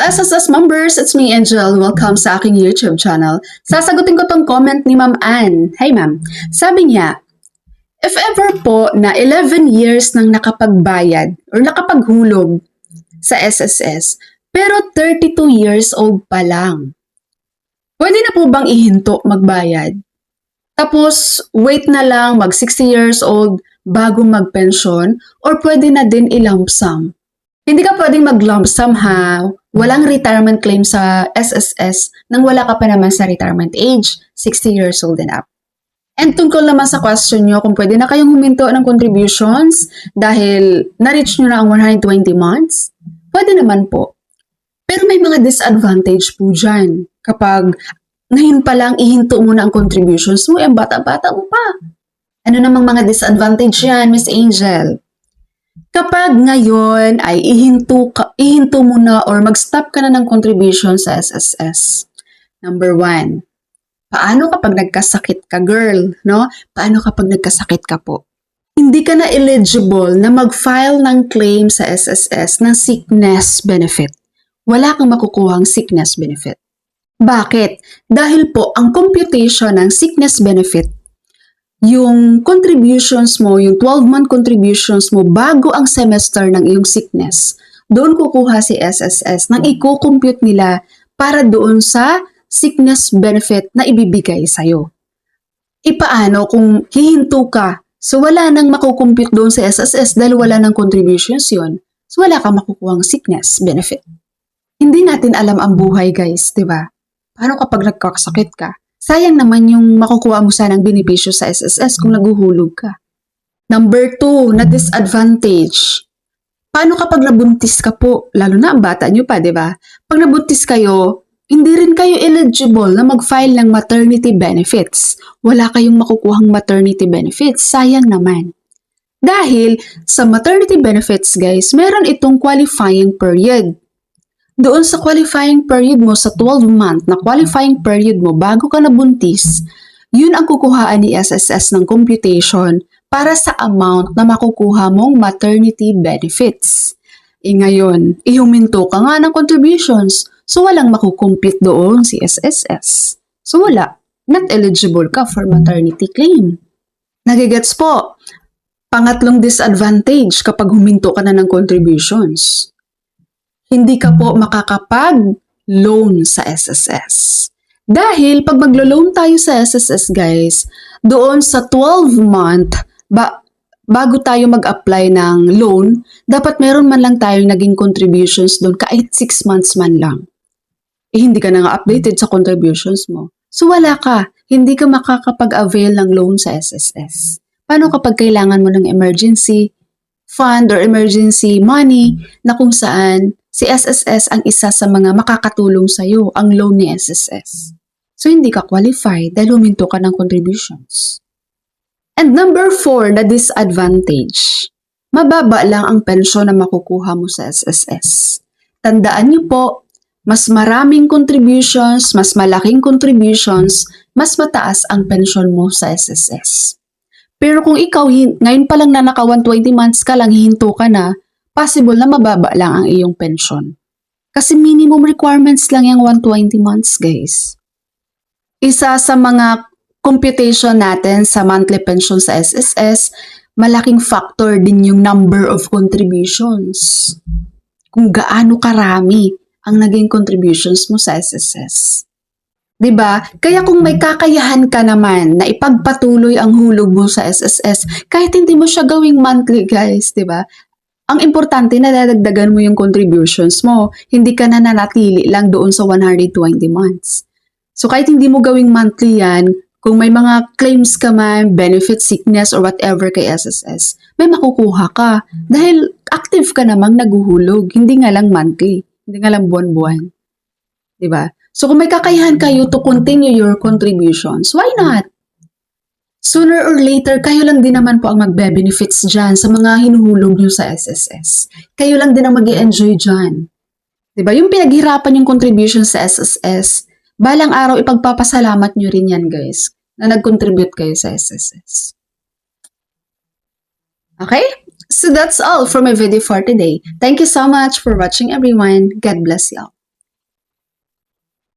SSS members, it's me Angel. Welcome sa aking YouTube channel. Sasagutin ko tong comment ni Ma'am Ann. Hey ma'am. Sabi niya, if ever po na 11 years nang nakapagbayad or nakapaghulog sa SSS, pero 32 years old pa lang, pwede na po bang ihinto magbayad? Tapos wait na lang mag 60 years old bago magpensyon or pwede na din i-lump sum? Hindi ka pwedeng mag-lump sum ha. Walang retirement claim sa SSS nang wala ka pa naman sa retirement age, 60 years old and up. And tungkol naman sa question nyo kung pwede na kayong huminto ng contributions dahil na-reach nyo na ang 120 months, pwede naman po. Pero may mga disadvantage po dyan. Kapag ngayon pa lang ihinto mo na ang contributions mo, ang bata-bata mo pa. Ano namang mga disadvantage yan, Miss Angel? Kapag ngayon ay ihinto mo na or mag-stop ka na ng contribution sa SSS. Number 1, paano kapag nagkasakit ka, girl? No? Paano kapag nagkasakit ka po? Hindi ka na eligible na mag-file ng claim sa SSS ng sickness benefit. Wala kang makukuhang sickness benefit. Bakit? Dahil po ang computation ng sickness benefit, yung contributions mo, yung 12-month contributions mo bago ang semester ng iyong sickness, doon kukuha si SSS nang i-compute nila para doon sa sickness benefit na ibibigay sa'yo. Ipaano kung hihinto ka, so wala nang makukompute doon sa SSS dahil wala nang contributions yun, so wala kang makukuhang sickness benefit. Hindi natin alam ang buhay guys, di ba? Paano kapag nagkakasakit ka? Sayang naman yung makukuha mo sanang benepisyo sa SSS kung naguhulog ka. Number 2, na disadvantage. Paano kapag nabuntis ka po? Lalo na ang bata nyo pa, di ba? Pag nabuntis kayo, hindi rin kayo eligible na mag-file ng maternity benefits. Wala kayong makukuhang maternity benefits. Sayang naman. Dahil sa maternity benefits, guys, meron itong qualifying period. Doon sa qualifying period mo, sa 12-month na qualifying period mo bago ka nabuntis, yun ang kukuhaan ni SSS ng computation para sa amount na makukuha mong maternity benefits. Ngayon, ihuminto ka nga ng contributions, so walang makukompute doon si SSS. So wala, not eligible ka for maternity claim. Nagigets po? Pangatlong disadvantage kapag huminto ka na ng contributions. Hindi ka po makakapag-loan sa SSS. Dahil pag maglo-loan tayo sa SSS guys, doon sa 12-month, bago tayo mag-apply ng loan, dapat meron man lang tayong naging contributions doon kahit 6 months man lang. Hindi ka na nga updated sa contributions mo. So wala ka, hindi ka makakapag-avail ng loan sa SSS. Paano kapag kailangan mo ng emergency fund or emergency money na kung saan si SSS ang isa sa mga makakatulong sa iyo, ang loan ni SSS. So, hindi ka qualified dahil huminto ka ng contributions. And number 4 na disadvantage, mababa lang ang pensyon na makukuha mo sa SSS. Tandaan niyo po, mas maraming contributions, mas malaking contributions, mas mataas ang pensyon mo sa SSS. Pero kung ikaw, ngayon pa lang na naka 120 months ka lang, hihinto ka na, possible na mababa lang ang iyong pension. Kasi minimum requirements lang yung 120 months, guys. Isa sa mga computation natin sa monthly pension sa SSS, malaking factor din yung number of contributions. Kung gaano karami ang naging contributions mo sa SSS. 'Di ba? Kaya kung may kakayahan ka naman na ipagpatuloy ang hulog mo sa SSS, kahit hindi mo siya gawing monthly, guys, 'di ba? Ang importante na dadagdagan mo yung contributions mo. Hindi ka na nanatili lang doon sa 120 months. So kahit hindi mo gawing monthly yan, kung may mga claims ka man, benefit, sickness, or whatever kay SSS, may makukuha ka. Dahil active ka namang naguhulog. Hindi nga lang monthly. Hindi nga lang buwan-buwan. Diba? So kung may kakayahan kayo to continue your contributions, why not? Sooner or later, kayo lang din naman po ang magbe-benefits dyan sa mga hinuhulog nyo sa SSS. Kayo lang din ang mag-i-enjoy dyan. Diba? Yung pinaghirapan yung contribution sa SSS, balang araw ipagpapasalamat nyo rin yan guys, na nag-contribute kayo sa SSS. Okay? So that's all for my video for today. Thank you so much for watching everyone. God bless you all.